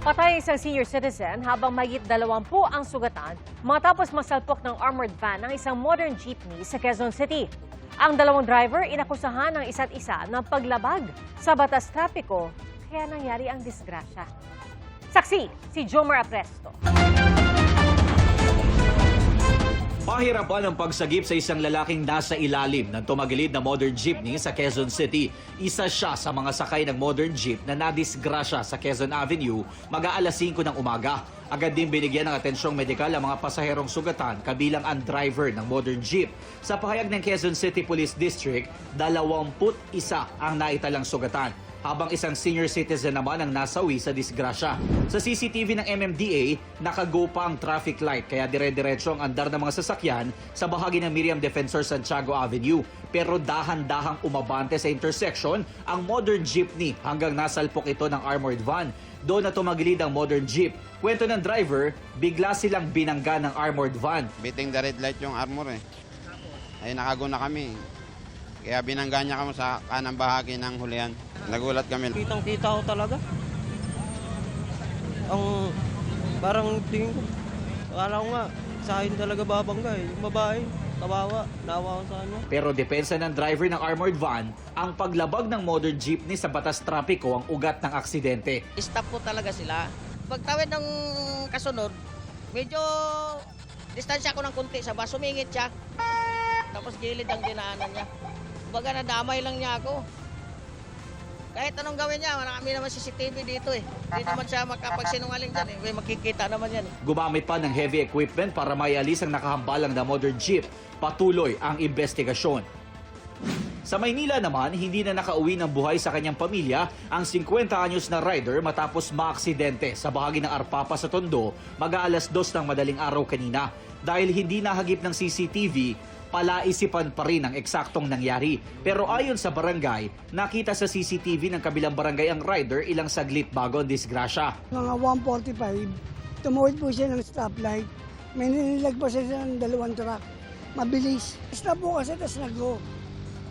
Patay isang senior citizen habang mahigit 20 ang sugatan matapos masalpok ng armored van ng isang modern jeepney sa Quezon City. Ang dalawang driver inakusahan ng isa't isa ng paglabag sa batas trapiko kaya nangyari ang disgrasya. Saksi, si Jomar Apresto. Pahirapan ang pagsagip sa isang lalaking nasa ilalim ng tumagilid na modern jeepney sa Quezon City. Isa siya sa mga sakay ng modern jeep na nadisgrasya sa Quezon Avenue mag-aalas 5 ng umaga. Agad din binigyan ng atensyong medikal ang mga pasaherong sugatan kabilang ang driver ng modern jeep. Sa pahayag ng Quezon City Police District, 21 ang naitalang sugatan, habang isang senior citizen naman ang nasawi sa disgrasya. Sa CCTV ng MMDA, nakago pa ang traffic light kaya dire-diretso ang andar ng mga sasakyan sa bahagi ng Miriam Defensor Santiago Avenue. Pero dahan-dahang umabante sa intersection ang modern jeepney hanggang nasalpok ito ng armored van. Doon na tumagilid ang modern jeep. Kwento ng driver, bigla silang binangga ng armored van. Biting the red light yung armor eh. Ay nakago na kami. Kaya binangga niya kami sa kanang bahagi ng hulihan. Nagulat kami. Kitang-kita ko talaga. Ang parang tingin ko, akala ko nga, sa akin talaga babangga eh. Yung babae, kawawa, naawa ko sa kanya. Pero depensa ng driver ng armored van, ang paglabag ng modern jeepney sa batas trapiko ang ugat ng aksidente. Stop po talaga sila. Pagtawid ng kasunod, medyo distansya ko ng kunti sa bus, sumingit siya. Tapos gilid ang dinaanan niya. Baga nadamay lang niya ako. Kahit anong gawin niya, marami naman CCTV dito eh. Hindi naman siya makapagsinungaling dyan eh. May makikita naman yan eh. Gumamit pa ng heavy equipment para maialis ang nakahambalang na modern jeep. Patuloy ang investigasyon. Sa Maynila naman, hindi na nakauwi ng buhay sa kanyang pamilya ang 50 anyos na rider matapos maaksidente sa bahagi ng Arpapa sa Tondo mag-aalas 2 ng madaling araw kanina. Dahil hindi nahagip ng CCTV, palaisipan pa rin ang eksaktong nangyari. Pero ayon sa barangay, nakita sa CCTV ng kabilang barangay ang rider ilang saglit bago ang disgrasya. Mga 1:45, tumawid po siya ng stoplight. May ninilag pa siya ng dalawang truck. Mabilis. Stop po kasi, tapos nag-go.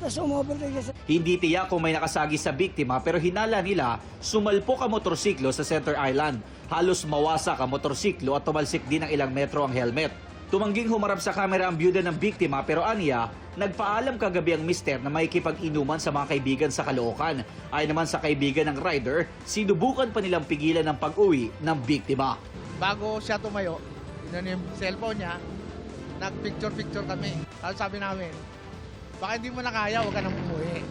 Tapos umovertake siya. Hindi tiyak kung may nakasagi sa biktima pero hinala nila sumalpok ang motorsiklo sa Center Island. Halos mawasak ang motorsiklo at tumalsik din ng ilang metro ang helmet. Tumangging humarap sa kamera ang byuda ng biktima pero aniya, nagpaalam kagabi ang mister na makikipag-inuman sa mga kaibigan sa Caloocan. Ayon naman sa kaibigan ng rider, sinubukan pa nilang pigilan ng pag-uwi ng biktima. Bago siya tumayo, yun yung cellphone niya, nag-picture-picture kami. Tapos sabi namin, baka hindi mo na kaya, huwag ka nang umuwi.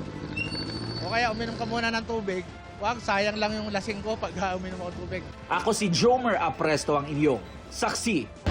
O kaya uminom ka muna ng tubig, wag, sayang lang yung lasing ko pag uminom ako ng tubig. Ako si Jomar Apresto ang inyong saksi.